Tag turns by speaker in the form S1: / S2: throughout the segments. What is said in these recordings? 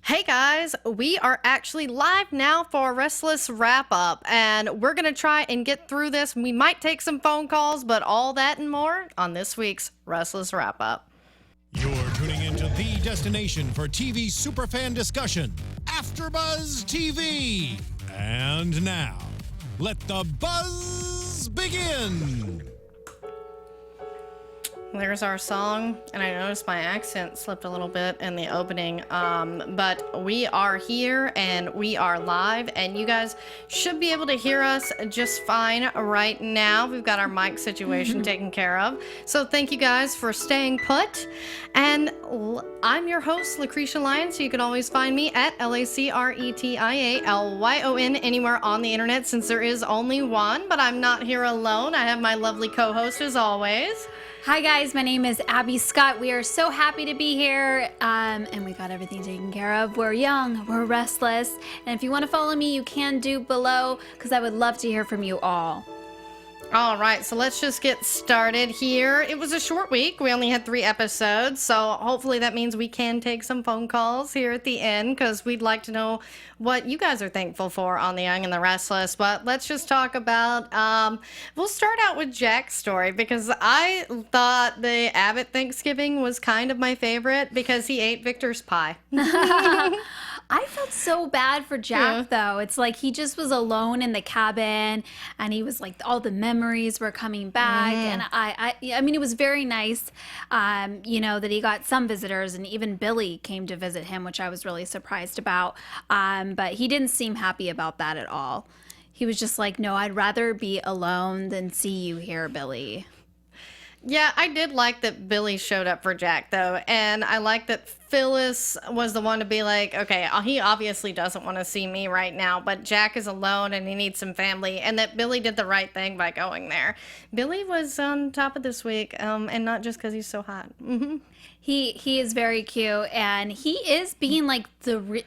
S1: Hey guys, we are actually live now for a Restless wrap up, and we're gonna try and get through this. We might take some phone calls, but all that and more on this week's Restless wrap up.
S2: You're tuning into the destination for TV superfan discussion, AFTERBUZZ TV. And now, let the buzz begin.
S1: There's our song, and I noticed my accent slipped a little bit in the opening, but we are here and we are live, and you guys should be able to hear us just fine right now. We've got our mic situation taken care of, so thank you guys for staying put. And I'm your host, Lacretia Lyon, so you can always find me at LACRETIALYON anywhere on the internet, since there is only one. But I'm not here alone. I have my lovely co-host as always.
S3: Hi guys, my name is Abbey Scott. We are so happy to be here, and we got everything taken care of. We're young, we're restless, and if you want to follow me, you can do below, because I would love to hear from you all.
S1: All right, so let's just get started here. It was a short week. We only had 3 episodes, so hopefully that means we can take some phone calls here at the end, because we'd like to know what you guys are thankful for on The Young and the Restless. But let's just talk about, we'll start out with Jack's story, because I thought the Abbott Thanksgiving was kind of my favorite, because he ate Victor's pie.
S3: I felt so bad for Jack, though. It's like he just was alone in the cabin, and he was like, all the memories were coming back. And I mean, it was very nice, that he got some visitors, and even Billy came to visit him, which I was really surprised about. But he didn't seem happy about that at all. He was just like, no, I'd rather be alone than see you here, Billy.
S1: Yeah, I did like that Billy showed up for Jack, though, and I like that Phyllis was the one to be like, okay, he obviously doesn't want to see me right now, but Jack is alone and he needs some family, and that Billy did the right thing by going there. Billy was on top of this week, and not just because he's so hot.
S3: He is very cute, and he is being like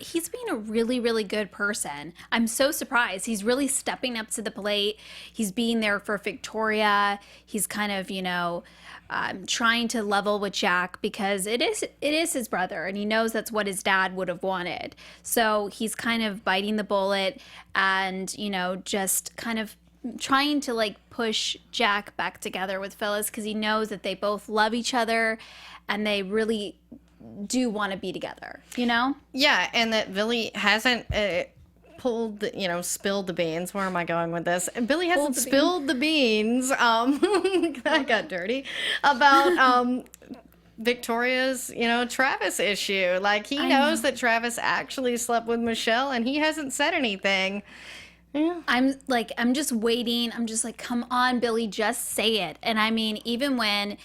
S3: he's being a really, really good person. I'm so surprised. He's really stepping up to the plate. He's being there for Victoria. He's kind of, trying to level with Jack, because it is his brother, and he knows that's what his dad would have wanted. So he's kind of biting the bullet and, just kind of trying to like push Jack back together with Phyllis, because he knows that they both love each other and they really do want to be together,
S1: Yeah, and that Billy hasn't spilled the beans. Where am I going with this? And Billy hasn't spilled the beans. I got dirty about Victoria's, Travis issue. Like, he knows that Travis actually slept with Michelle, and he hasn't said anything. Yeah.
S3: I'm just waiting. I'm just like, come on, Billy, just say it. And I mean, even when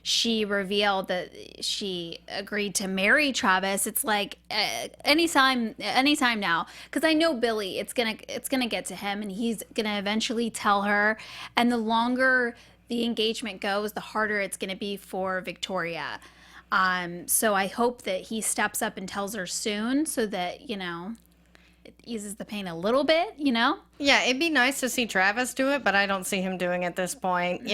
S3: she revealed that she agreed to marry Travis, it's like anytime now, because I know Billy, it's gonna get to him, and he's gonna eventually tell her. And the longer the engagement goes, the harder it's gonna be for Victoria. So I hope that he steps up and tells her soon, so that it eases the pain a little bit,
S1: Yeah, it'd be nice to see Travis do it, but I don't see him doing it at this point.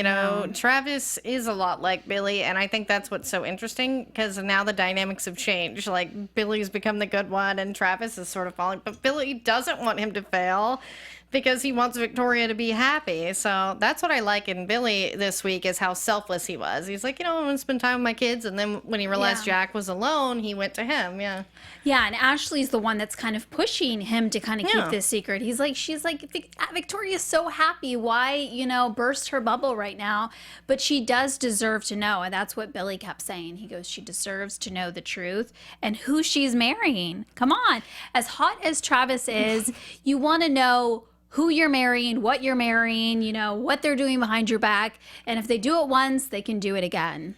S1: Travis is a lot like Billy, and I think that's what's so interesting, because now the dynamics have changed. Like, Billy's become the good one, and Travis is sort of falling, but Billy doesn't want him to fail, because he wants Victoria to be happy. So that's what I like in Billy this week, is how selfless he was. He's like, I want to spend time with my kids. And then when he realized Jack was alone, he went to him. Yeah.
S3: Yeah. And Ashley's the one that's kind of pushing him to kind of keep this secret. She's like, Victoria's so happy. Why, burst her bubble right now? But she does deserve to know. And that's what Billy kept saying. He goes, she deserves to know the truth and who she's marrying. Come on. As hot as Travis is, you want to know who you're marrying, what they're doing behind your back. And if they do it once, they can do it again.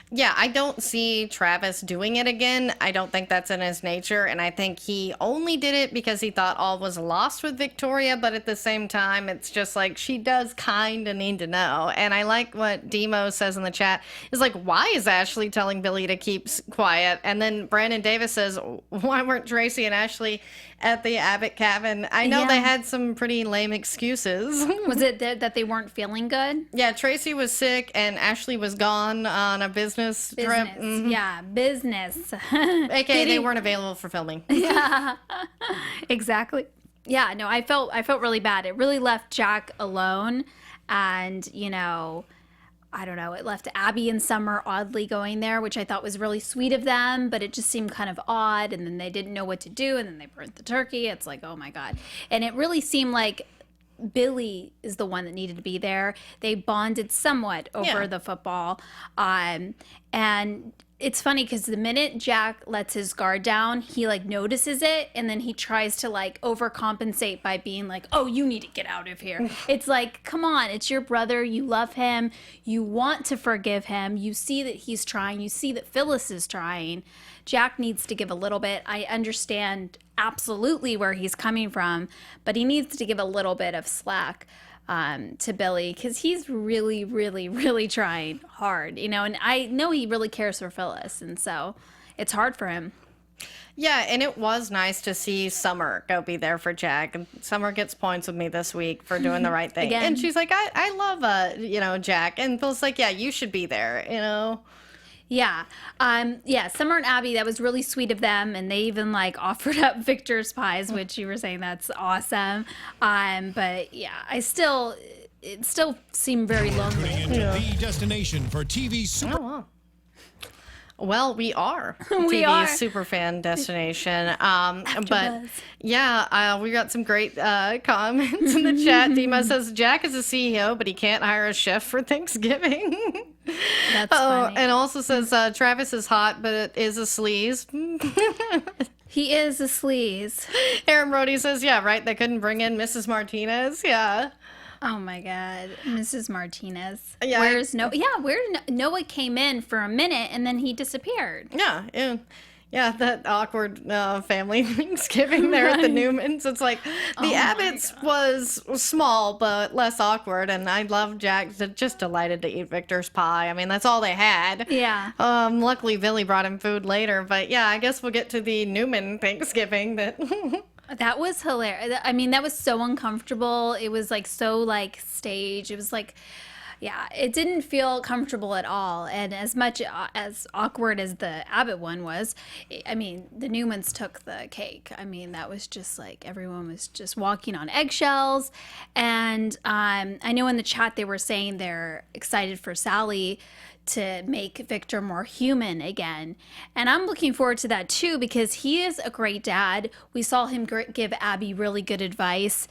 S1: Yeah, I don't see Travis doing it again. I don't think that's in his nature, and I think he only did it because he thought all was lost with Victoria, but at the same time, it's just like, she does kind of need to know. And I like what Demo says in the chat, is like, why is Ashley telling Billy to keep quiet? And then Brandon Davis says, why weren't Tracy and Ashley at the Abbott cabin? I know they had some pretty lame excuses.
S3: Was it that they weren't feeling good?
S1: Yeah, Tracy was sick, and Ashley was gone on a business business trip.
S3: Yeah, business.
S1: AKA they weren't available for filming.
S3: Yeah, exactly. Yeah, no, I felt really bad. It really left Jack alone, and I don't know, it left Abbey and Summer oddly going there, which I thought was really sweet of them, but it just seemed kind of odd, and then they didn't know what to do, and then they burnt the turkey. It's like, oh my God. And it really seemed like Billy is the one that needed to be there. They bonded somewhat over the football. And it's funny because the minute Jack lets his guard down, he like notices it, and then he tries to like overcompensate by being like, oh, you need to get out of here. It's like, come on, it's your brother. You love him. You want to forgive him. You see that he's trying. You see that Phyllis is trying. Jack needs to give a little bit. I understand absolutely where he's coming from, but he needs to give a little bit of slack to Billy, because he's really, really, really trying hard, and I know he really cares for Phyllis, and so it's hard for him.
S1: Yeah, and it was nice to see Summer go be there for Jack. And Summer gets points with me this week for doing the right thing.
S3: Again.
S1: And she's like, I love, Jack. And Phil's like, yeah, you should be there,
S3: Yeah. Summer and Abbey, that was really sweet of them. And they even like offered up Victor's pies, which you were saying that's awesome. But yeah, it still seemed very lonely.
S2: Tuning into the destination for TV super.
S1: Oh, wow. Well, we are
S3: We
S1: TV
S3: are.
S1: superfan destination.
S3: AfterBuzz.
S1: But yeah, we got some great comments in the chat. Dima says Jack is a CEO, but he can't hire a chef for Thanksgiving.
S3: That's funny.
S1: And also says Travis is hot, but it is a sleaze.
S3: He is a sleaze.
S1: Aaron Brody says, yeah, right. They couldn't bring in Mrs. Martinez. Yeah.
S3: Oh my God, Mrs. Martinez.
S1: Yeah.
S3: Where's Noah? Yeah, Noah came in for a minute and then he disappeared.
S1: Yeah. Yeah, that awkward family Thanksgiving there at the Newmans. It's like the Abbotts was small but less awkward, and I love Jack. Just delighted to eat Victor's pie. I mean, that's all they had.
S3: Yeah.
S1: Luckily, Billy brought him food later, but yeah, I guess we'll get to the Newman Thanksgiving.
S3: That was hilarious. I mean, that was so uncomfortable. It was like so like staged. It was like, yeah, it didn't feel comfortable at all. And as much as awkward as the Abbott one was, I mean, the Newmans took the cake. I mean, that was just like everyone was just walking on eggshells. And I know in the chat they were saying they're excited for Sally to make Victor more human again. And I'm looking forward to that too, because he is a great dad. We saw him give Abbey really good advice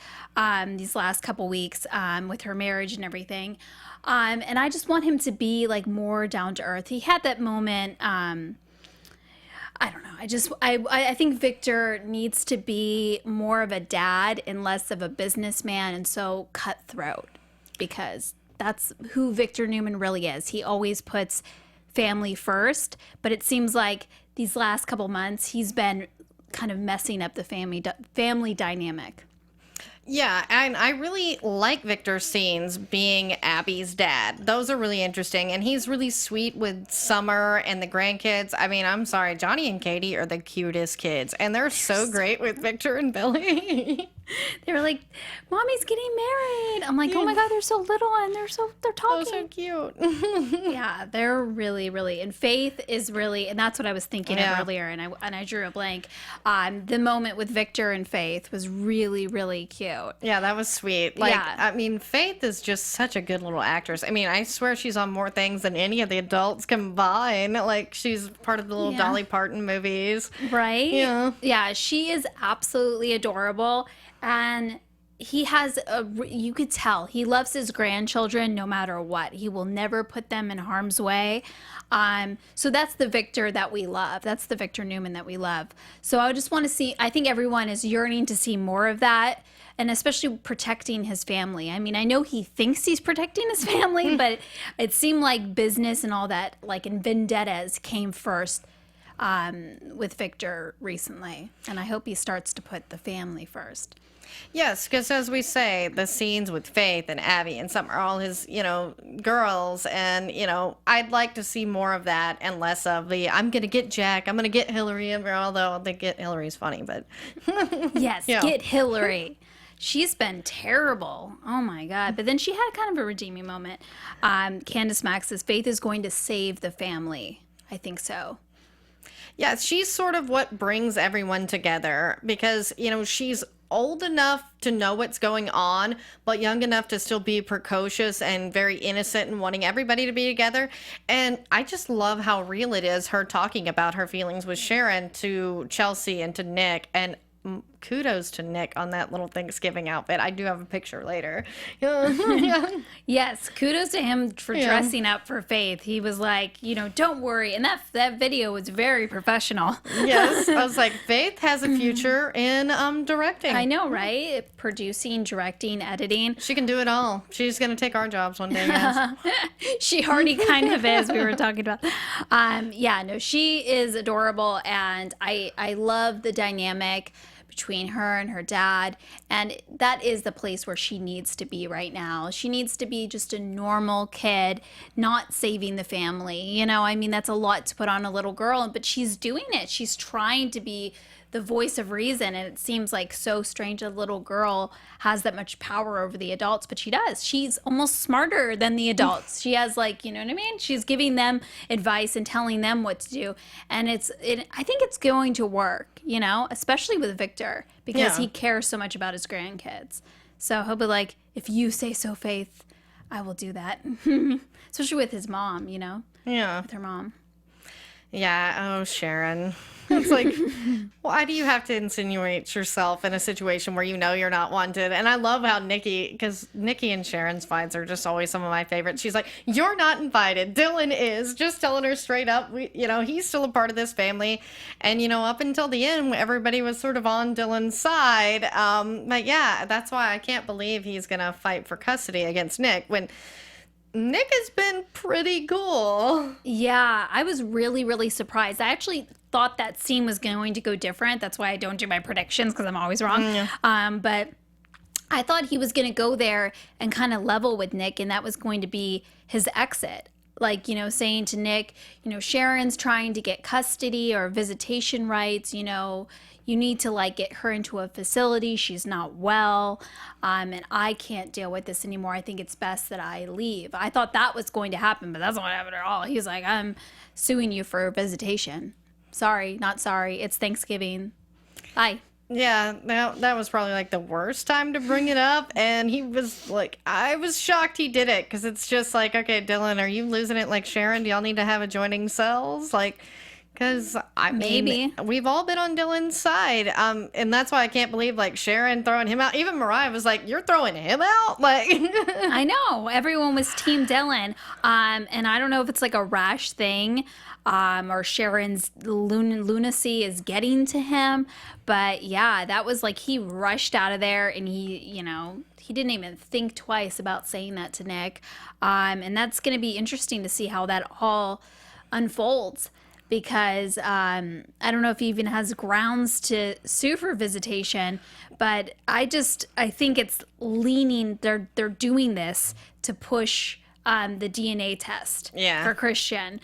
S3: these last couple weeks with her marriage and everything. And I just want him to be like more down to earth. He had that moment. I don't know. I think Victor needs to be more of a dad and less of a businessman and so cutthroat, because that's who Victor Newman really is. He always puts family first, but it seems like these last couple months he's been kind of messing up the family dynamic.
S1: Yeah, and I really like Victor's scenes being Abby's dad. Those are really interesting, and he's really sweet with Summer and the grandkids. I mean, I'm sorry, Johnny and Katie are the cutest kids, and they're so great with Victor and Billy.
S3: They were like, Mommy's getting married. I'm like, oh my God, they're so little and they're talking.
S1: Oh, so cute.
S3: Yeah, they're really, really, and Faith is really, and that's what I was thinking of earlier, and I drew a blank. The moment with Victor and Faith was really, really cute.
S1: Yeah, that was sweet. Like,
S3: Yeah.
S1: I mean, Faith is just such a good little actress. I mean, I swear she's on more things than any of the adults combined. Like, she's part of the little
S3: Yeah.
S1: Dolly Parton movies.
S3: Right?
S1: Yeah.
S3: Yeah, she is absolutely adorable. And he has you could tell he loves his grandchildren no matter what. He will never put them in harm's way. So that's the Victor that we love. That's the Victor Newman that we love. So I just want to see, I think everyone is yearning to see more of that, and especially protecting his family. I mean, I know he thinks he's protecting his family, but it seemed like business and all that, like in vendettas, came first with Victor recently. And I hope he starts to put the family first.
S1: Yes, because as we say, the scenes with Faith and Abby and some are all his, girls. And, I'd like to see more of that and less of the, I'm going to get Jack, I'm going to get Hillary, although I think get Hillary's funny, but.
S3: Yes,
S1: Yeah.
S3: get Hillary. She's been terrible. Oh my God. But then she had kind of a redeeming moment. Candace Mack says Faith is going to save the family. I think so.
S1: Yeah, she's sort of what brings everyone together because, you know, she's old enough to know what's going on, but young enough to still be precocious and very innocent and wanting everybody to be together. And I just love how real it is, her talking about her feelings with Sharon to Chelsea and to Nick. And kudos to Nick on that little Thanksgiving outfit. I do have a picture later.
S3: Yes, kudos to him for dressing up for Faith. He was like, you know, don't worry. And that video was very professional.
S1: Yes, I was like, Faith has a future in directing.
S3: I know, right? Producing, directing, editing.
S1: She can do it all. She's going to take our jobs one day, yes.
S3: She already kind of is. We were talking about. Yeah, no, she is adorable, and I love the dynamic between her and her dad, and that is the place where she needs to be right now. She needs to be just a normal kid, not saving the family. You know, I mean, that's a lot to put on a little girl, but she's doing it. She's trying to be the voice of reason, and it seems like so strange a little girl has that much power over the adults, but she does. She's almost smarter than the adults. She has, like, you know what I mean? She's giving them advice and telling them what to do, and I think it's going to work, you know, especially with Victor, because he cares so much about his grandkids. So he'll be like, if you say so, Faith, I will do that. Especially with his mom, you know?
S1: Yeah.
S3: With her mom.
S1: Yeah, oh, Sharon. It's like, why do you have to insinuate yourself in a situation where you know you're not wanted? And I love how because Nikki and Sharon's fights are just always some of my favorites. She's like, you're not invited. Dylan is. Just telling her straight up, you know, he's still a part of this family. And, you know, up until the end, everybody was sort of on Dylan's side. But yeah, that's why I can't believe he's going to fight for custody against Nick when Nick has been pretty cool.
S3: Yeah, I was really, really surprised. I actually thought that scene was going to go different. That's why I don't do my predictions, because I'm always wrong. But I thought he was going to go there and kind of level with Nick, and that was going to be his exit. Like, you know, saying to Nick, you know, Sharon's trying to get custody or visitation rights, you know, you need to, like, get her into a facility. She's not well, and I can't deal with this anymore. I think it's best that I leave. I thought that was going to happen, but that's not what happened at all. He was like, I'm suing you for visitation. Sorry, not sorry. It's Thanksgiving. Bye.
S1: Yeah, that was probably like the worst time to bring it up. And he was like, I was shocked he did it, because it's just like, okay, Dylan, are you losing it like Sharon? Do y'all need to have adjoining cells? Like, because I mean,
S3: Maybe.
S1: we've all been on Dylan's side. And that's why I can't believe like Sharon throwing him out. Even Mariah was like, you're throwing him out? Like,
S3: I know. Everyone was Team Dylan. And I don't know if it's like a rash thing, or Sharon's lunacy is getting to him. But yeah, that was like, he rushed out of there, and he, you know, he didn't even think twice about saying that to Nick. And that's going to be interesting to see how that all unfolds, because I don't know if he even has grounds to sue for visitation, but I think it's leaning, they're doing this to push the DNA test for Christian,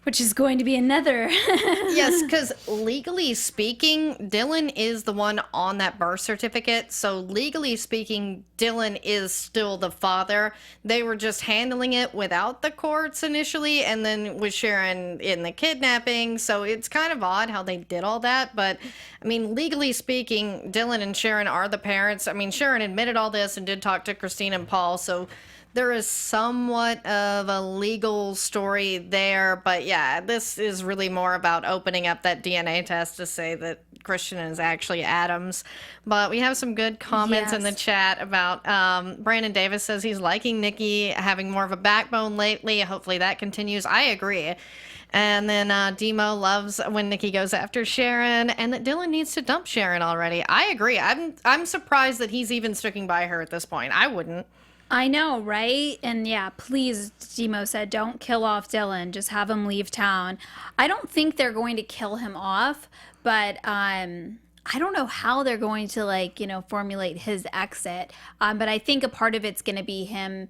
S3: which is going to be another.
S1: Yes, because legally speaking, Dylan is the one on that birth certificate. So legally speaking, Dylan is still the father. They were just handling it without the courts initially, and then with Sharon in the kidnapping. So it's kind of odd how they did all that. But I mean, legally speaking, Dylan and Sharon are the parents. I mean, Sharon admitted all this and did talk to Christine and Paul. So there is somewhat of a legal story there, but yeah, this is really more about opening up that DNA test to say that Christian is actually Adams. But we have some good comments in the chat about Brandon Davis says he's liking Nikki having more of a backbone lately. Hopefully that continues. I agree. And then Demo loves when Nikki goes after Sharon, and that Dylan needs to dump Sharon already. I agree. I'm surprised that he's even sticking by her at this point. I wouldn't.
S3: I know, right? And yeah, please, Demo said, don't kill off Dylan. Just have him leave town. I don't think they're going to kill him off, but I don't know how they're going to, like, you know, formulate his exit. But I think a part of it's going to be him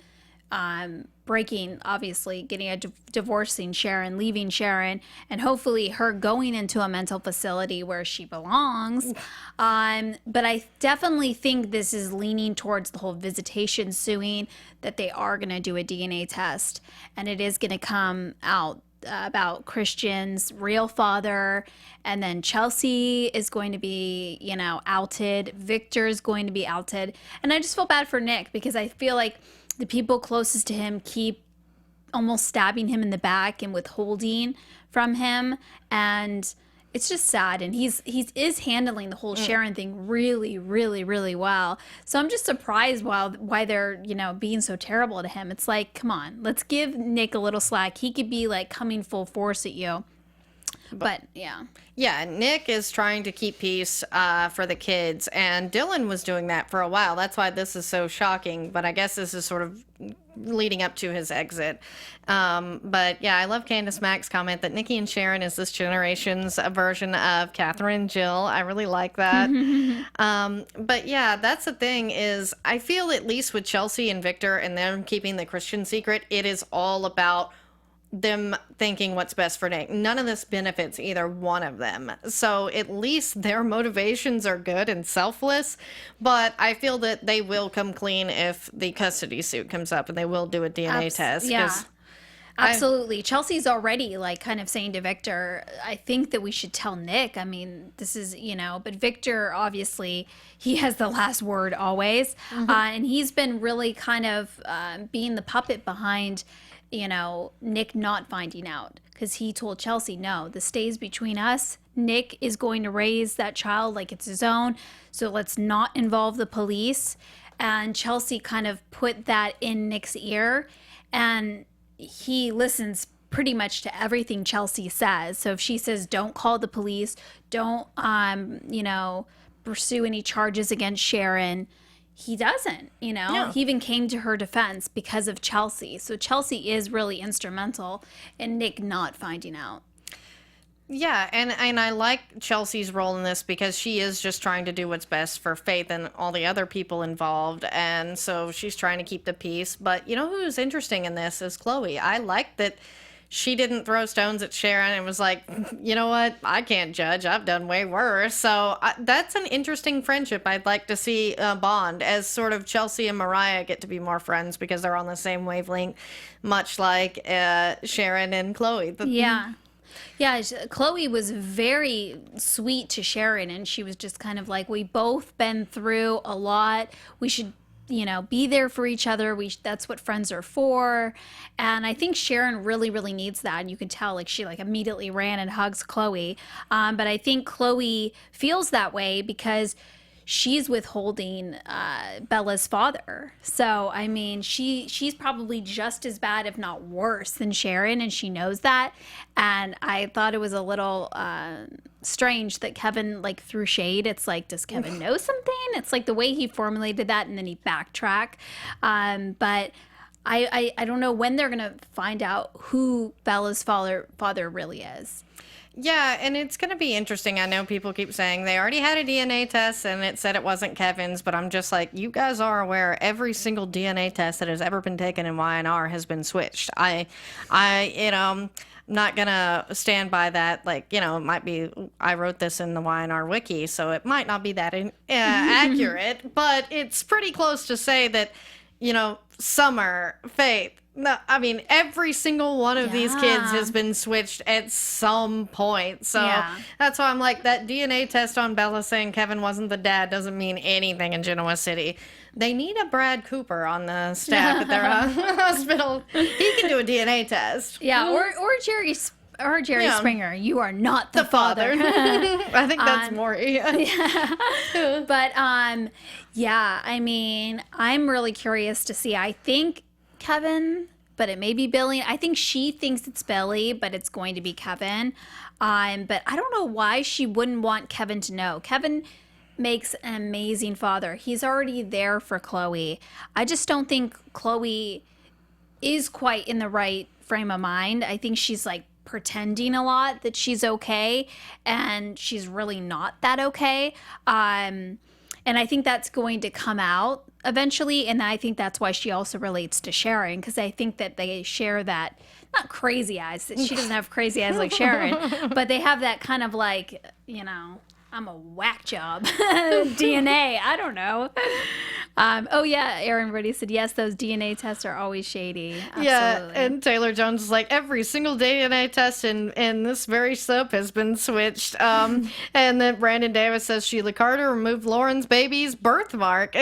S3: divorcing Sharon, leaving Sharon, and hopefully her going into a mental facility where she belongs. But I definitely think this is leaning towards the whole visitation suing, that they are going to do a DNA test, and it is going to come out about Christian's real father, and then Chelsea is going to be, outed. Victor's going to be outed. And I just feel bad for Nick, because I feel like the people closest to him keep almost stabbing him in the back and withholding from him, and it's just sad. And he is handling the whole Sharon thing really, really, really well. So I'm just surprised why they're being so terrible to him. It's like, come on, let's give Nick a little slack. He could be like coming full force at you. But
S1: yeah, Nick is trying to keep peace for the kids, and Dylan was doing that for a while. That's why this is so shocking, but I guess this is sort of leading up to his exit. But yeah, I love Candace Mack's comment that Nikki and Sharon is this generation's version of Katherine and Jill. I really like that. But yeah, that's the thing, is I feel, at least with Chelsea and Victor and them keeping the Christian secret, it is all about them thinking what's best for Nick. None of this benefits either one of them. So at least their motivations are good and selfless, but I feel that they will come clean if the custody suit comes up, and they will do a DNA test.
S3: Yeah. Absolutely. Chelsea's already like kind of saying to Victor, I think that we should tell Nick. I mean, this is, but Victor, obviously, he has the last word always. And he's been really kind of being the puppet behind Nick not finding out, because he told Chelsea, no, this stays between us. Nick is going to raise that child like it's his own, so let's not involve the police. And Chelsea kind of put that in Nick's ear, and he listens pretty much to everything Chelsea says. So if she says, don't call the police, don't, pursue any charges against Sharon, he doesn't,
S1: No.
S3: He even came to her defense because of Chelsea. So Chelsea is really instrumental in Nick not finding out.
S1: Yeah, and I like Chelsea's role in this, because she is just trying to do what's best for Faith and all the other people involved, and so she's trying to keep the peace. But who's interesting in this is Chloe. I like that she didn't throw stones at Sharon and was like, you know what, I can't judge, I've done way worse. So that's an interesting friendship. I'd like to see bond, as sort of Chelsea and Mariah get to be more friends because they're on the same wavelength, much like Sharon and Chloe.
S3: Yeah, Chloe was very sweet to Sharon, and she was just kind of like, we both been through a lot. We should be there for each other. That's what friends are for. And I think Sharon really, really needs that. And you can tell, like, she immediately ran and hugs Chloe. But I think Chloe feels that way because she's withholding Bella's father. So, I mean, she's probably just as bad, if not worse, than Sharon, and she knows that. And I thought it was a little strange that Kevin threw shade. It's like, does Kevin know something? It's like the way he formulated that, and then he backtracked. But I don't know when they're gonna find out who Bella's father really is.
S1: Yeah, and it's going to be interesting. I know people keep saying they already had a DNA test and it said it wasn't Kevin's, but I'm just like, you guys are aware every single DNA test that has ever been taken in YNR has been switched. I'm not going to stand by that. It might be, I wrote this in the YNR wiki, so it might not be that accurate, but it's pretty close to say that, Summer, Faith, no, I mean, every single one of these kids has been switched at some point. So that's why I'm like, that DNA test on Bella saying Kevin wasn't the dad doesn't mean anything in Genoa City. They need a Brad Cooper on the staff at their hospital. He can do a DNA test.
S3: Yeah, or Jerry Springer. You are not the father.
S1: I think that's Maury.
S3: But I mean, I'm really curious to see. I think Kevin, but it may be Billy. I think she thinks it's Billy, but it's going to be Kevin. But I don't know why she wouldn't want Kevin to know. Kevin makes an amazing father. He's already there for Chloe. I just don't think Chloe is quite in the right frame of mind. I think she's pretending a lot that she's okay, and she's really not that okay. And I think that's going to come out eventually, and I think that's why she also relates to Sharon, because I think that they share that, not crazy eyes, she doesn't have crazy eyes like Sharon, but they have that kind of like, you know, I'm a whack job DNA. I don't know. Oh yeah, Aaron Brady said yes. Those DNA tests are always shady. Absolutely.
S1: Yeah, and Taylor Jones is like, every single DNA test in this very soap has been switched. And then Brandon Davis says Sheila Carter removed Lauren's baby's birthmark.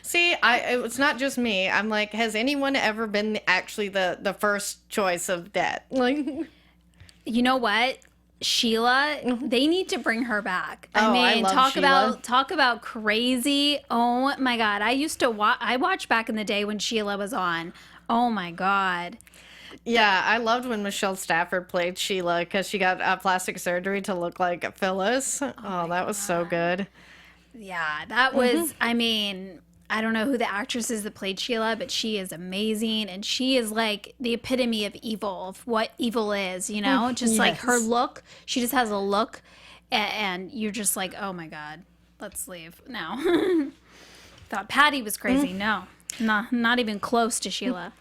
S1: See, it's not just me. I'm like, has anyone ever been actually the first choice of that? Like,
S3: you know what? Sheila, they need to bring her back.
S1: Oh, I love Sheila.
S3: Talk about crazy. Oh my God. I used to I watched back in the day when Sheila was on. Oh my God.
S1: Yeah, I loved when Michelle Stafford played Sheila because she got plastic surgery to look like Phyllis. Oh, that was so good.
S3: Yeah, that was, I mean, I don't know who the actress is that played Sheila, but she is amazing. And she is like the epitome of evil, of what evil is, you know? Just like her look. She just has a look. And you're just like, oh my God, let's leave now. Thought Patty was crazy. No, not even close to Sheila.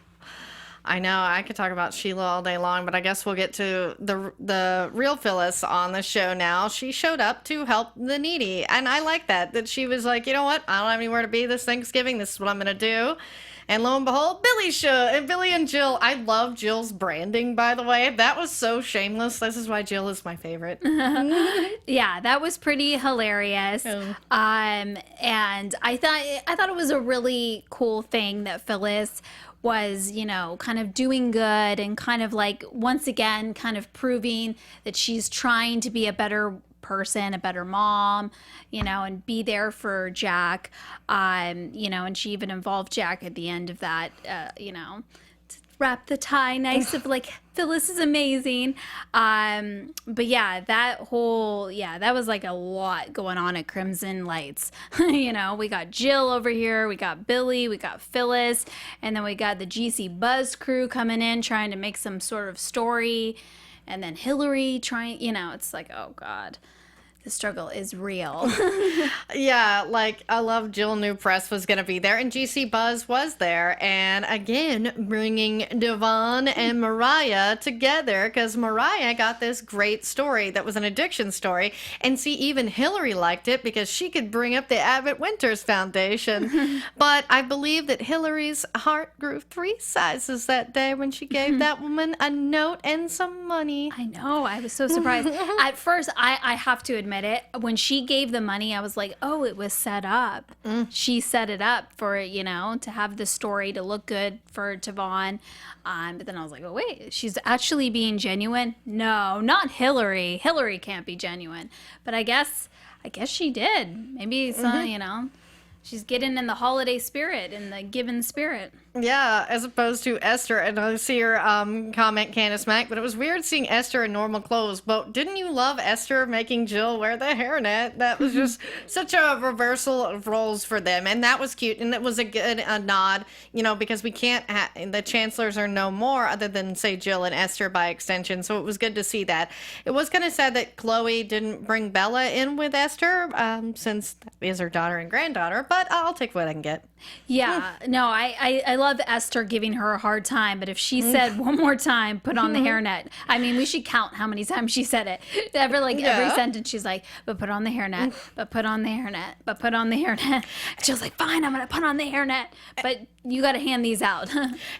S1: I know, I could talk about Sheila all day long, but I guess we'll get to the real Phyllis on the show now. She showed up to help the needy, and I like that she was like, you know what, I don't have anywhere to be this Thanksgiving, this is what I'm going to do. And lo and behold, Billy and Jill. I love Jill's branding, by the way. That was so shameless. This is why Jill is my favorite.
S3: Yeah, that was pretty hilarious.
S1: Oh.
S3: And I thought it was a really cool thing that Phyllis was, you know, kind of doing good and kind of like, once again, kind of proving that she's trying to be a better person, a better mom, you know, and be there for Jack, you know, and she even involved Jack at the end of that, you know, to wrap the tie nice of like, Phyllis is amazing. But yeah, that was like a lot going on at Crimson Lights. You know, we got Jill over here, we got Billy, we got Phyllis, and then we got the GC Buzz crew coming in trying to make some sort of story. And then Hillary trying, you know, it's like, oh God, the struggle is real.
S1: Yeah, like, I love Jill New Press was going to be there, and GC Buzz was there. And again, bringing Devon and Mariah together, because Mariah got this great story that was an addiction story. And see, even Hillary liked it because she could bring up the Abbott Winters Foundation. But I believe that Hillary's heart grew 3 sizes that day when she gave that woman a note and some money.
S3: I know. I was so surprised. At first, I have to admit it. When she gave the money, I was like, oh, it was set up. She set it up for, you know, to have the story to look good for Devon. But then I was like, oh, wait, she's actually being genuine? No, not Hillary. Hillary can't be genuine. But I guess she did. Maybe some, you know, she's getting in the holiday spirit, in the given spirit.
S1: Yeah, as opposed to Esther. And I see her comment, Candace Mack, but it was weird seeing Esther in normal clothes. But didn't you love Esther making Jill wear the hairnet? That was just such a reversal of roles for them. And that was cute. And it was a good nod, you know, because we can't, the Chancellors are no more other than, say, Jill and Esther by extension. So it was good to see that. It was kind of sad that Chloe didn't bring Bella in with Esther, since that is her daughter and granddaughter. But I'll take what I can get.
S3: Yeah, no, I love Esther giving her a hard time, but if she said one more time, put on the hairnet, I mean, we should count how many times she said it. Every sentence, she's like, but put on the hairnet, but put on the hairnet, but put on the hairnet. And she was like, fine, I'm going to put on the hairnet, but you got to hand these out.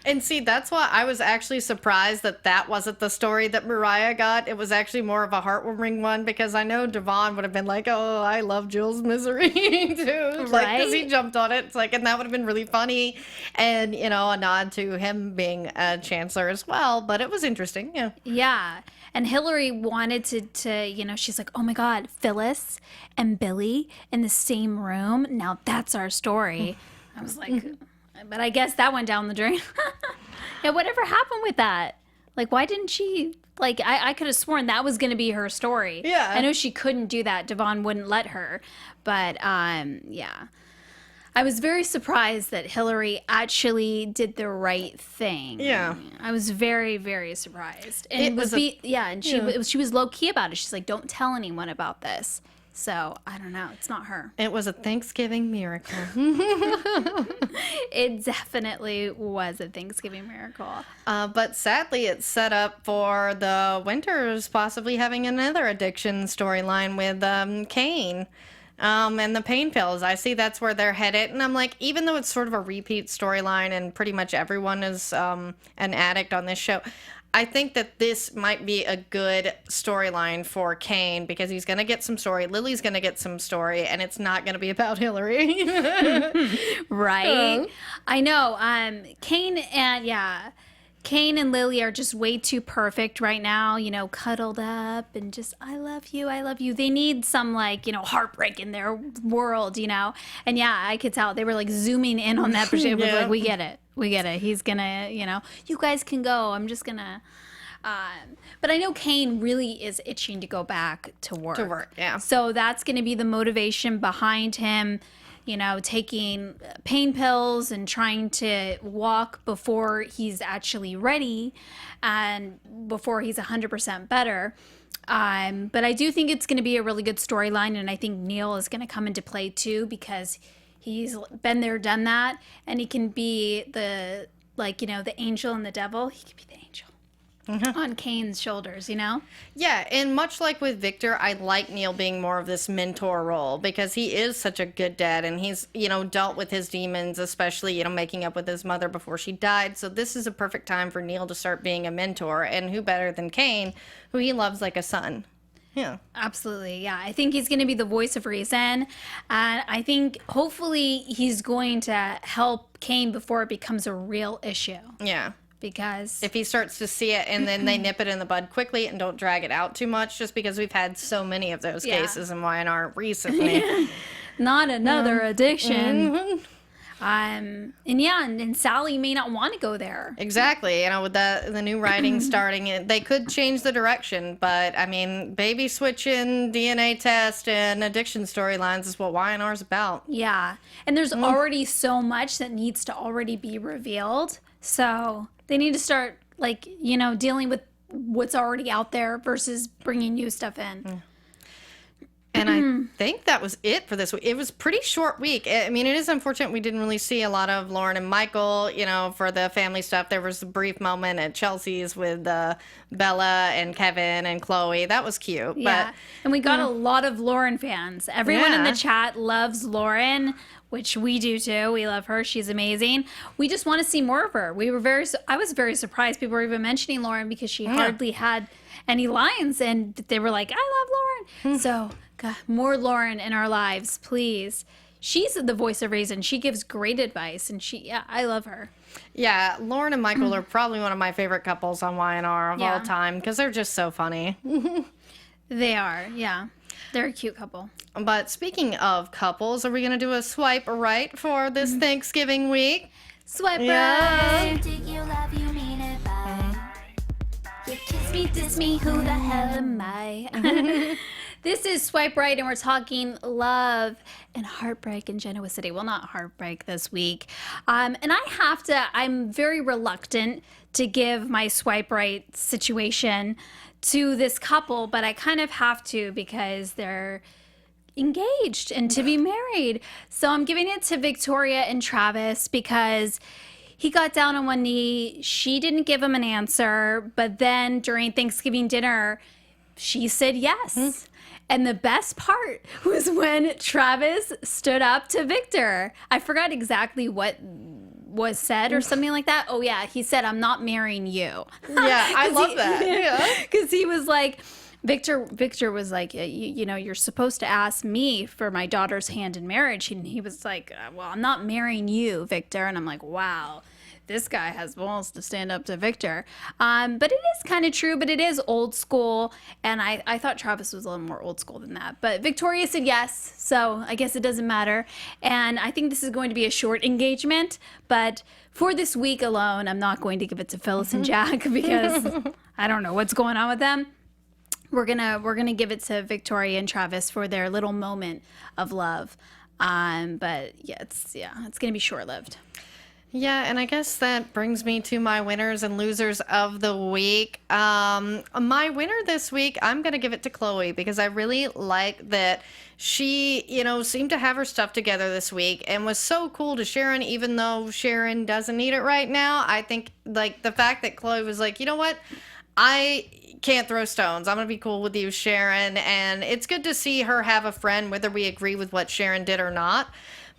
S1: And see, that's why I was actually surprised that wasn't the story that Mariah got. It was actually more of a heartwarming one, because I know Devon would have been like, oh, I love Jill's misery too. Like, because he jumped on it. It's like, and that would have been really funny, and you know, a nod to him being a chancellor as well. But it was interesting.
S3: Yeah. And Hillary wanted to, you know, she's like, oh my God, Phyllis and Billy in the same room, now that's our story. I was like, but I guess that went down the drain. Yeah, whatever happened with that? Like, why didn't she, like, I could have sworn that was going to be her story.
S1: Yeah.
S3: I know she couldn't do that. Devon wouldn't let her. But, yeah. I was very surprised that Hillary actually did the right thing.
S1: Yeah.
S3: I was very, very surprised. And she was low key about it. She's like, don't tell anyone about this. So I don't know. It's not her.
S1: It was a Thanksgiving miracle.
S3: It definitely was a Thanksgiving miracle.
S1: But sadly, it's set up for the Winters possibly having another addiction storyline with Kane. And the pain pills. I see that's where they're headed. And I'm like, even though it's sort of a repeat storyline and pretty much everyone is an addict on this show, I think that this might be a good storyline for Kane because he's going to get some story. Lily's going to get some story, and it's not going to be about Hillary.
S3: Right? I know. Kane and Lily are just way too perfect right now, you know, cuddled up and just, I love you, I love you. They need some, like, you know, heartbreak in their world, you know? And yeah, I could tell. They were, like, zooming in on that. But like, we get it. We get it. He's gonna, you know, you guys can go. I'm just gonna. But I know Kane really is itching to go back to work.
S1: To work, yeah.
S3: So that's going to be the motivation behind him, you know, taking pain pills and trying to walk before he's actually ready and before he's 100% better. But I do think it's going to be a really good storyline, and I think Neil is going to come into play too because he's been there, done that, and he can be the, like, you know, the angel and the devil. He can be the angel on Kane's shoulders, you know?
S1: Yeah, and much like with Victor, I like Neil being more of this mentor role because he is such a good dad and he's, you know, dealt with his demons, especially, you know, making up with his mother before she died. So this is a perfect time for Neil to start being a mentor. And who better than Kane, who he loves like a son. Yeah.
S3: Absolutely. Yeah. I think he's going to be the voice of reason. And I think hopefully he's going to help Kane before it becomes a real issue.
S1: Yeah.
S3: Because
S1: if he starts to see it and then they nip it in the bud quickly and don't drag it out too much, just because we've had so many of those cases in Y&R recently.
S3: Not another addiction. And Sally may not want to go there.
S1: Exactly. You know, with the new writing starting, they could change the direction. But, I mean, baby switching, DNA test, and addiction storylines is what Y&R is about.
S3: Yeah. And there's already so much that needs to already be revealed. So they need to start, like, you know, dealing with what's already out there versus bringing new stuff in.
S1: And I think that was it for this week. It was a pretty short week. I mean, it is unfortunate we didn't really see a lot of Lauren and Michael, you know, for the family stuff. There was a brief moment at Chelsea's with Bella and Kevin and Chloe. That was cute.
S3: Yeah.
S1: But,
S3: and we got a lot of Lauren fans. Everyone in the chat loves Lauren, which we do too. We love her. She's amazing. We just want to see more of her. I was very surprised people were even mentioning Lauren because she hardly had any lines, and they were like, I love Lauren. So, God, more Lauren in our lives, please. She's the voice of reason. She gives great advice, and I love her.
S1: Yeah, Lauren and Michael are probably one of my favorite couples on Y&R of all time because they're just so funny.
S3: They are, yeah. They're a cute couple.
S1: But speaking of couples, are we going to do a swipe right for this Thanksgiving week?
S3: Swipe right.
S4: Do you love, you mean it by. You kiss me, diss me, who the hell am I?
S3: This is Swipe Right, and we're talking love and heartbreak in Genoa City. Well, not heartbreak this week. And I'm very reluctant to give my Swipe Right situation to this couple, but I kind of have to because they're engaged and to be married. So I'm giving it to Victoria and Travis because he got down on one knee. She didn't give him an answer, but then during Thanksgiving dinner, she said yes. And the best part was when Travis stood up to Victor. I forgot exactly what was said or something like that. Oh, yeah. He said, I'm not marrying you.
S1: Yeah, I love that. Yeah.
S3: Because he was like, Victor was like, you know, you're supposed to ask me for my daughter's hand in marriage. And he was like, well, I'm not marrying you, Victor. And I'm like, wow. This guy has balls to stand up to Victor. But it is kind of true, but it is old school. And I thought Travis was a little more old school than that. But Victoria said yes, so I guess it doesn't matter. And I think this is going to be a short engagement. But for this week alone, I'm not going to give it to Phyllis and Jack because I don't know what's going on with them. We're gonna give it to Victoria and Travis for their little moment of love. But yeah, it's gonna be short-lived.
S1: Yeah, and I guess that brings me to my winners and losers of the week. My winner this week, I'm going to give it to Chloe because I really like that she, seemed to have her stuff together this week and was so cool to Sharon, even though Sharon doesn't need it right now. I think, like, the fact that Chloe was like, you know what? I can't throw stones. I'm going to be cool with you, Sharon. And it's good to see her have a friend, whether we agree with what Sharon did or not.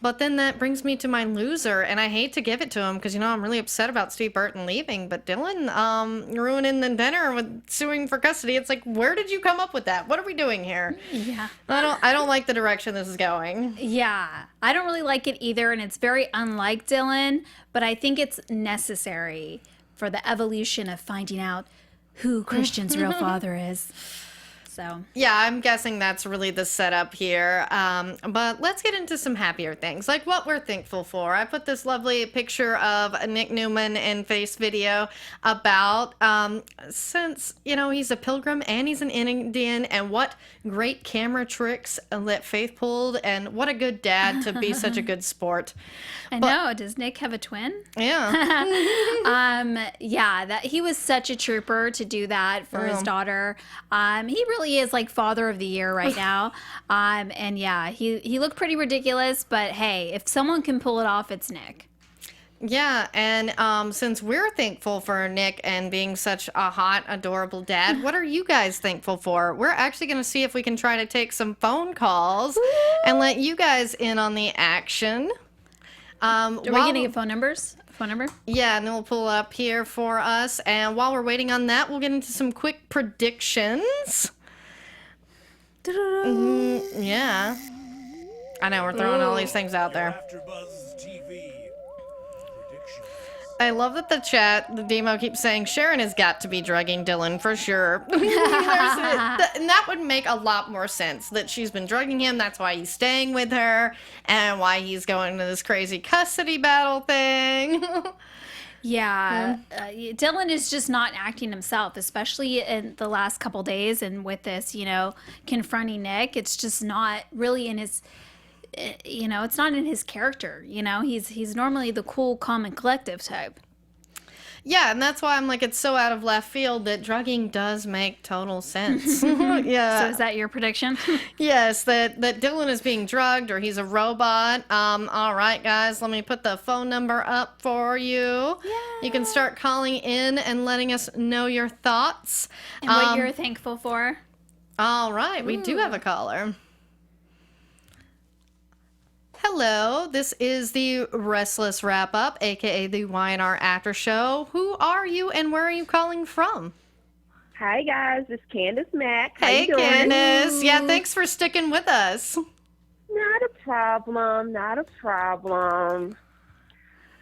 S1: But then that brings me to my loser, and I hate to give it to him because, I'm really upset about Steve Burton leaving. But Dylan ruining the dinner with suing for custody. It's like, where did you come up with that? What are we doing here?
S3: Yeah.
S1: I don't like the direction this is going.
S3: Yeah, I don't really like it either, and it's very unlike Dylan, but I think it's necessary for the evolution of finding out who Christian's real father is. So
S1: Yeah, I'm guessing that's really the setup here. But let's get into some happier things, like what we're thankful for. I put this lovely picture of Nick Newman in Face Video about since, he's a pilgrim and he's an Indian, and what great camera tricks that Faith pulled, and what a good dad to be such a good sport.
S3: I know. Does Nick have a twin?
S1: Yeah.
S3: Yeah, that he was such a trooper to do that for his daughter. He really is like father of the year right now. And yeah, he looked pretty ridiculous, but hey, if someone can pull it off, it's Nick.
S1: Yeah, and since we're thankful for Nick and being such a hot, adorable dad, what are you guys thankful for? We're actually going to see if we can try to take some phone calls and let you guys in on the action.
S3: Are we going to get phone numbers? Phone number?
S1: Yeah, and then we'll pull up here for us. And while we're waiting on that, we'll get into some quick predictions. Yeah. I know, we're throwing all these things out there.
S2: AFTERBUZZ TV predictions.
S1: I love that the demo keeps saying Sharon has got to be drugging Dylan for sure. And that would make a lot more sense that she's been drugging him. That's why he's staying with her and why he's going to this crazy custody battle thing.
S3: Yeah, Dylan is just not acting himself, especially in the last couple days. And with this, confronting Nick, it's just not really in his, it's not in his character. He's normally the cool, calm, and collective type.
S1: Yeah, and that's why I'm like, it's so out of left field that drugging does make total sense. Yeah.
S3: So is that your prediction?
S1: Yes, that Dylan is being drugged or he's a robot. All right, guys, let me put the phone number up for you.
S3: Yeah.
S1: You can start calling in and letting us know your thoughts.
S3: And what you're thankful for.
S1: All right, we do have a caller. Hello, this is the Restless Wrap-Up, a.k.a. the Y&R After Show. Who are you and where are you calling from?
S5: Hi, guys. It's Candace Mack. How
S1: Hey,
S5: you doing?
S1: Candace. Yeah, thanks for sticking with us.
S5: Not a problem. Not a problem.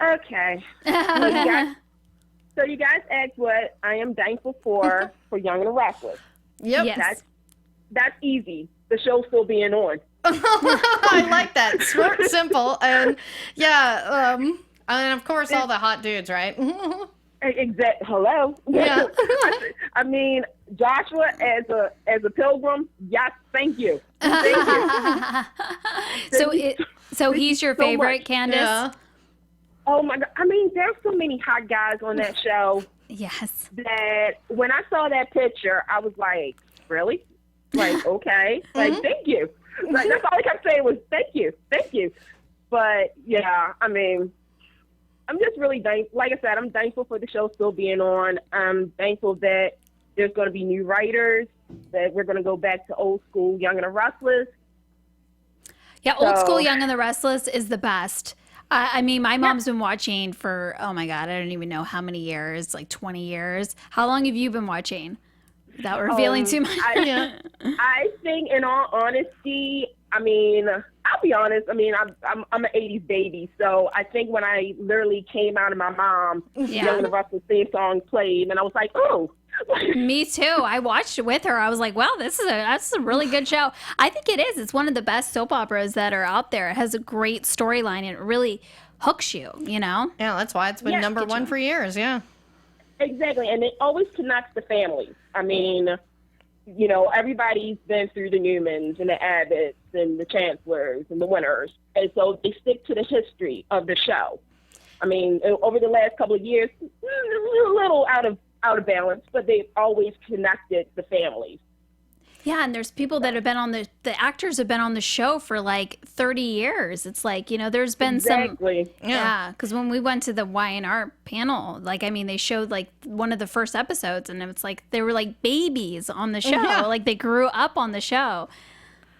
S5: Okay. So you guys asked what I am thankful for Young The Restless.
S1: Yep.
S3: Yes.
S5: That's easy. The show's still being on.
S1: I like that. Short, simple, and yeah, and of course all the hot dudes, right?
S5: Hello.
S1: Yeah.
S5: I mean, Joshua as a pilgrim. Yes, thank you. Thank you.
S3: So he's your
S5: So
S3: favorite,
S5: much.
S3: Candace?
S1: Yeah.
S5: Oh my God. I mean, there's so many hot guys on that show
S3: Yes.
S5: that when I saw that picture, I was like, really? Like, okay. Like, thank you. Like, that's all I kept saying was, thank you. But, yeah, I mean, I'm just really thankful. Like I said, I'm thankful for the show still being on. I'm thankful that there's going to be new writers, that we're going to go back to old school Young and the Restless.
S3: Yeah, old
S5: So-
S3: school Young and the Restless is the best. I mean, my mom's been watching for, oh my God, I don't even know how many years, like 20 years. How long have you been watching? Without revealing too much.
S5: I think, in all honesty, I mean, I'll be honest. I mean, I'm an '80s baby, so I think when I literally came out of my mom,
S3: Yeah.
S5: Young and the Restless theme song played, and I was like, oh.
S3: Me too. I watched it with her. I was like, wow, that's a really good show. I think it is. It's one of the best soap operas that are out there. It has a great storyline and it really hooks you,
S1: Yeah, that's why it's been
S5: Yeah,
S1: number one for years. Yeah.
S5: Exactly, and it always connects the families. I mean, everybody's been through the Newmans and the Abbotts and the Chancellors and the Winners, and so they stick to the history of the show. I mean, over the last couple of years, a little out of balance, but they've always connected the families.
S3: Yeah, and there's people that have been on the actors have been on the show for like 30 years. It's like, you know, there's been
S5: Exactly.
S3: Yeah, because when we went to the Y&R panel, like, I mean, they showed like one of the first episodes, and it's like they were like babies on the show.
S1: Yeah.
S3: Like they grew up on the show.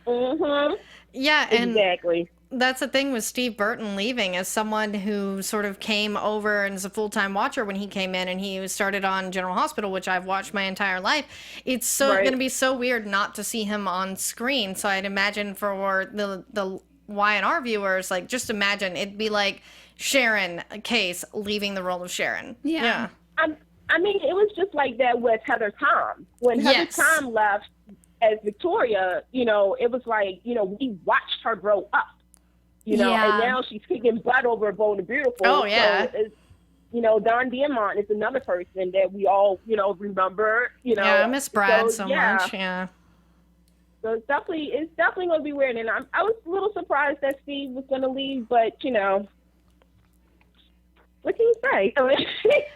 S5: Mm-hmm.
S1: Yeah, and
S5: Exactly.
S1: that's the thing with Steve Burton leaving, as someone who sort of came over and is a full-time watcher when he came in, and he started on General Hospital, which I've watched my entire life. It's so
S5: Right.
S1: going to be so weird not to see him on screen. So I'd imagine for the Y&R viewers, like, just imagine it'd be like Sharon Case leaving the role of Sharon.
S3: Yeah.
S5: I mean, it was just like that with Heather Tom. When Heather
S1: Yes.
S5: Tom left as Victoria, you know, it was like, you know, we watched her grow up. You know,
S3: Yeah.
S5: and now she's kicking butt over Bold and Beautiful.
S1: Oh, yeah.
S5: So it's, you know, Don Diamont is another person that we all, you know, remember. You know,
S1: Yeah, I miss Brad so
S5: yeah.
S1: much. Yeah.
S5: So it's definitely going to be weird. And I was a little surprised that Steve was going to leave, but, you know, what can you say? I mean,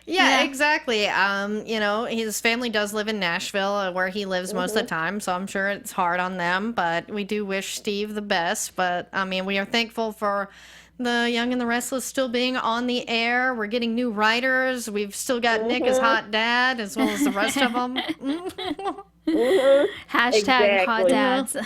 S1: Yeah, exactly. You know, his family does live in Nashville, where he lives most of the time, so I'm sure it's hard on them, but we do wish Steve the best. But, I mean, we are thankful for the Young and the Restless still being on the air. We're getting new writers. We've still got Nick as hot dad, as well as the rest of them.
S3: Hashtag hot dads.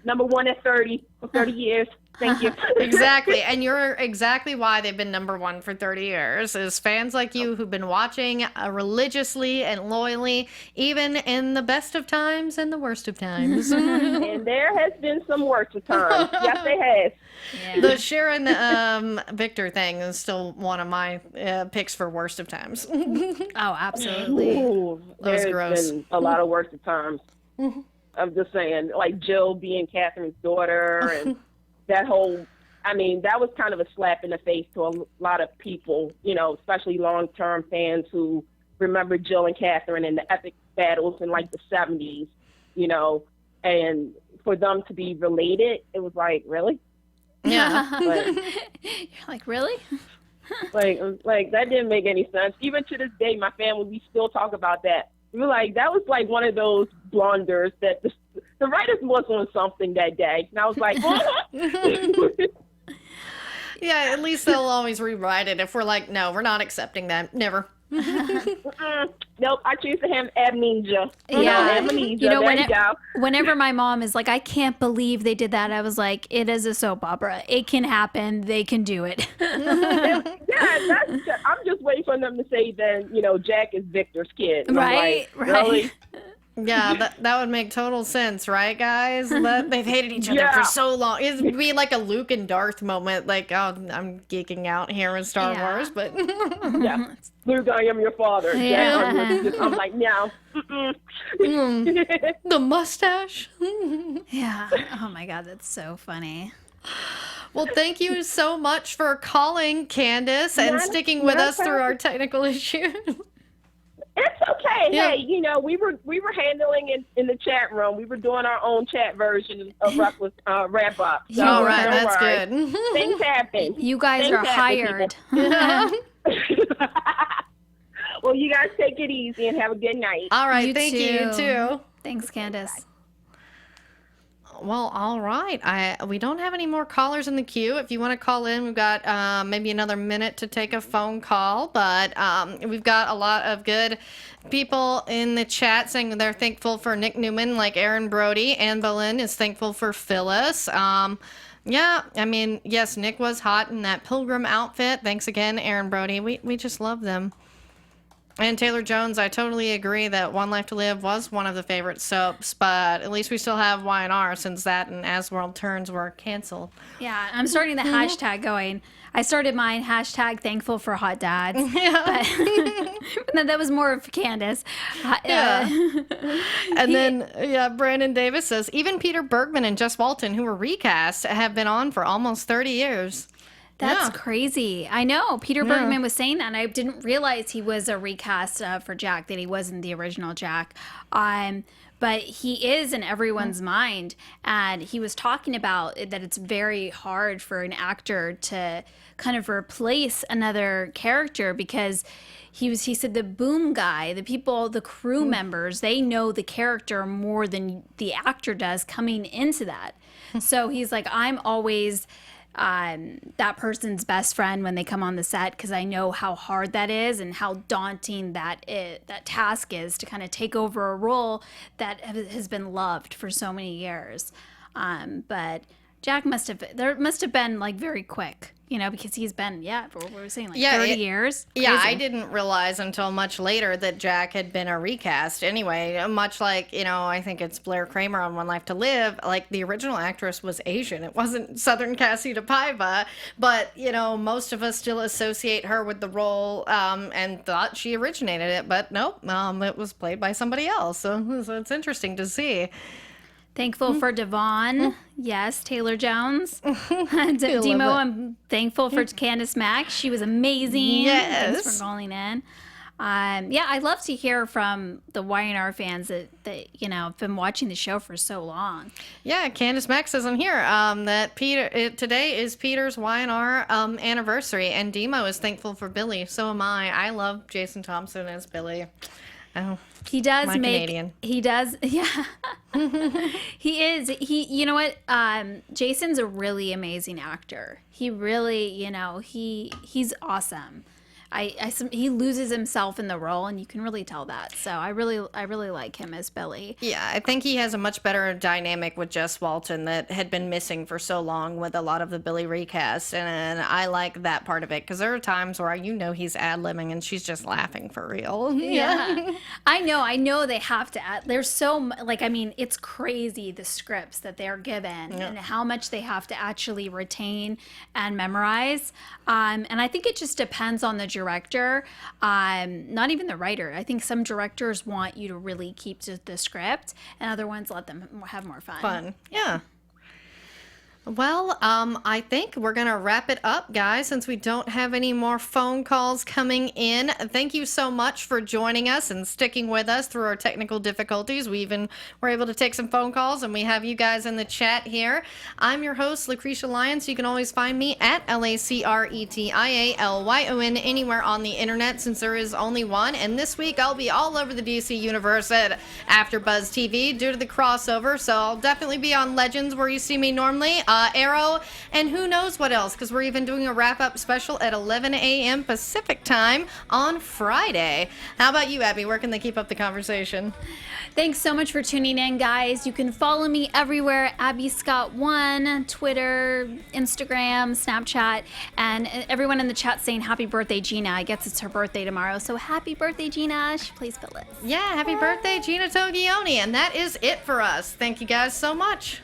S5: number one at 30 for 30 years. Thank you.
S1: Exactly. And you're exactly why they've been number one for 30 years, is fans like you who've been watching religiously and loyally, even in the best of times and the worst of times.
S5: And there has been some worse times. Yes, it has.
S3: Yeah.
S1: The Sharon Victor thing is still one of my picks for worst of times.
S3: Oh, absolutely.
S5: Ooh,
S1: That was
S5: there's
S1: gross.
S5: been a lot of worse times. I'm just saying, like Jill being Catherine's daughter, and that whole, I mean, that was kind of a slap in the face to a lot of people, you know, especially long-term fans who remember Jill and Catherine and the epic battles in like the 70s, you know, and for them to be related, it was like, really?
S1: Yeah.
S5: But,
S3: You're like, really?
S5: like that didn't make any sense. Even to this day, my family, we still talk about that. We were like, that was like one of those blunders that the writers was on something that day. And I was like,
S1: Yeah, at least they'll always rewrite it if we're like, no, we're not accepting that. Never.
S5: nope, I choose to have amnesia.
S3: Yeah.
S5: Amnesia.
S3: You know,
S5: there you go.
S3: whenever my mom is like, I can't believe they did that, I was like, it is a soap opera. It can happen. They can do it.
S5: Yeah, I'm just waiting for them to say then, you know, Jack is Victor's kid. And I'm
S3: Right,
S5: like,
S3: right.
S5: really?
S1: Yeah, that would make total sense, right, guys? They've hated each other
S5: Yeah.
S1: for so long. It would be like a Luke and Darth moment. Like, oh, I'm geeking out here in Star
S3: Yeah.
S1: Wars, but
S5: Yeah. Luke, I am your father.
S3: Yeah.
S5: Jack, I'm like, no.
S1: the mustache.
S3: Yeah. Oh my God, that's so funny.
S1: Well, thank you so much for calling, Candace, and
S5: Not-
S1: sticking with
S5: not
S1: us through our technical issues.
S5: It's okay.
S1: Yeah.
S5: Hey, you know, we were handling it in the chat room. We were doing our own chat version of Restless wrap up. So
S1: All right,
S5: don't
S1: that's
S5: worry.
S1: good.
S5: Things happen.
S3: You guys
S5: Things
S3: are
S5: happen,
S3: hired.
S5: Well, you guys take it easy and have a good night.
S1: All right,
S3: You
S1: thank you
S3: too.
S1: too.
S3: Thanks, Candace.
S1: Well, all right. We don't have any more callers in the queue. If you want to call in, we've got maybe another minute to take a phone call. But we've got a lot of good people in the chat saying they're thankful for Nick Newman, like Aaron Brody. Anne Boleyn is thankful for Phyllis. Yeah, I mean, yes, Nick was hot in that pilgrim outfit. Thanks again, Aaron Brody. We just love them. And Taylor Jones, I totally agree that One Life to Live was one of the favorite soaps, but at least we still have Y&R since that and As World Turns were canceled.
S3: Yeah, I'm starting the hashtag going. I started mine, hashtag thankful for hot dads.
S1: Yeah.
S3: But then that was more of Candace.
S1: Yeah. And then, yeah, Brandon Davis says, even Peter Bergman and Jess Walton, who were recast, have been on for almost 30 years.
S3: That's
S1: Yeah.
S3: crazy. I know. Peter Bergman was saying that, and I didn't realize he was a recast for Jack, that he wasn't the original Jack. but he is in everyone's mind. And he was talking about that it's very hard for an actor to kind of replace another character, because he said the boom guy, the people, the crew members, they know the character more than the actor does coming into that. So he's like, I'm always that person's best friend when they come on the set, because I know how hard that is and how daunting that task is to kind of take over a role that has been loved for so many years. But Jack must have been like very quick, because he's been, what were we saying, 30 years?
S1: Yeah,
S3: Crazy.
S1: I didn't realize until much later that Jack had been a recast anyway. Much like, I think it's Blair Kramer on One Life to Live. Like, the original actress was Asian. It wasn't Southern Cassie DePaiva, but, most of us still associate her with the role and thought she originated it. But nope, it was played by somebody else. So it's interesting to see.
S3: Thankful for Devon. Yes, Taylor Jones. Demo, I'm thankful for Candace Mack. She was amazing.
S1: Yes.
S3: Thanks for calling in. I love to hear from the Y&R fans that have been watching the show for so long.
S1: Yeah, Candace Mack says on here that today is Peter's Y&R anniversary, and Demo is thankful for Billy. So am I. I love Jason Thompson as Billy. Oh,
S3: he does
S1: my Canadian.
S3: He does, yeah. He is. You know what? Jason's a really amazing actor. He really, he's awesome. He loses himself in the role, and you can really tell that. So I really like him as Billy.
S1: Yeah, I think he has a much better dynamic with Jess Walton that had been missing for so long with a lot of the Billy recast, and I like that part of it, because there are times where he's ad-libbing and she's just laughing for real.
S3: Yeah. I know they have to add. There's so it's crazy the scripts that they're given and how much they have to actually retain and memorize. And I think it just depends on the director, not even the writer. I think some directors want you to really keep to the script, and other ones let them have more fun.
S1: Yeah. Well, I think we're going to wrap it up, guys, since we don't have any more phone calls coming in. Thank you so much for joining us and sticking with us through our technical difficulties. We even were able to take some phone calls, and we have you guys in the chat here. I'm your host, Lacretia Lyon, so you can always find me at LACRETIALYON anywhere on the internet, since there is only one. And this week, I'll be all over the DC universe at AfterBuzz TV due to the crossover, so I'll definitely be on Legends, where you see me normally. Arrow, and who knows what else, because we're even doing a wrap-up special at 11 a.m. Pacific time on Friday. How about you, Abby? Where can they keep up the conversation?
S3: Thanks so much for tuning in, guys. You can follow me everywhere, Abby Scott1, Twitter, Instagram, Snapchat, and everyone in the chat saying happy birthday, Gina. I guess it's her birthday tomorrow, so happy birthday, Gina. She plays Phyllis.
S1: Yeah, happy birthday, Gina Togioni. And that is it for us. Thank you guys so much.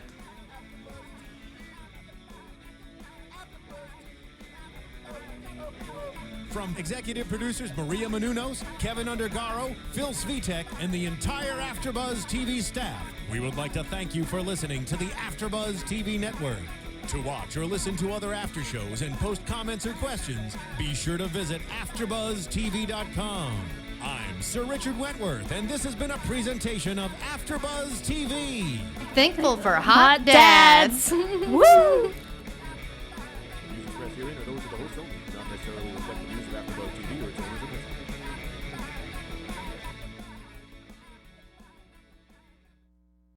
S2: From executive producers Maria Menounos, Kevin Undergaro, Phil Svitek, and the entire AfterBuzz TV staff, we would like to thank you for listening to the AfterBuzz TV network. To watch or listen to other after shows and post comments or questions, be sure to visit AfterBuzzTV.com. I'm Sir Richard Wentworth, and this has been a presentation of AfterBuzz TV.
S1: Thankful for hot dads.
S3: Woo!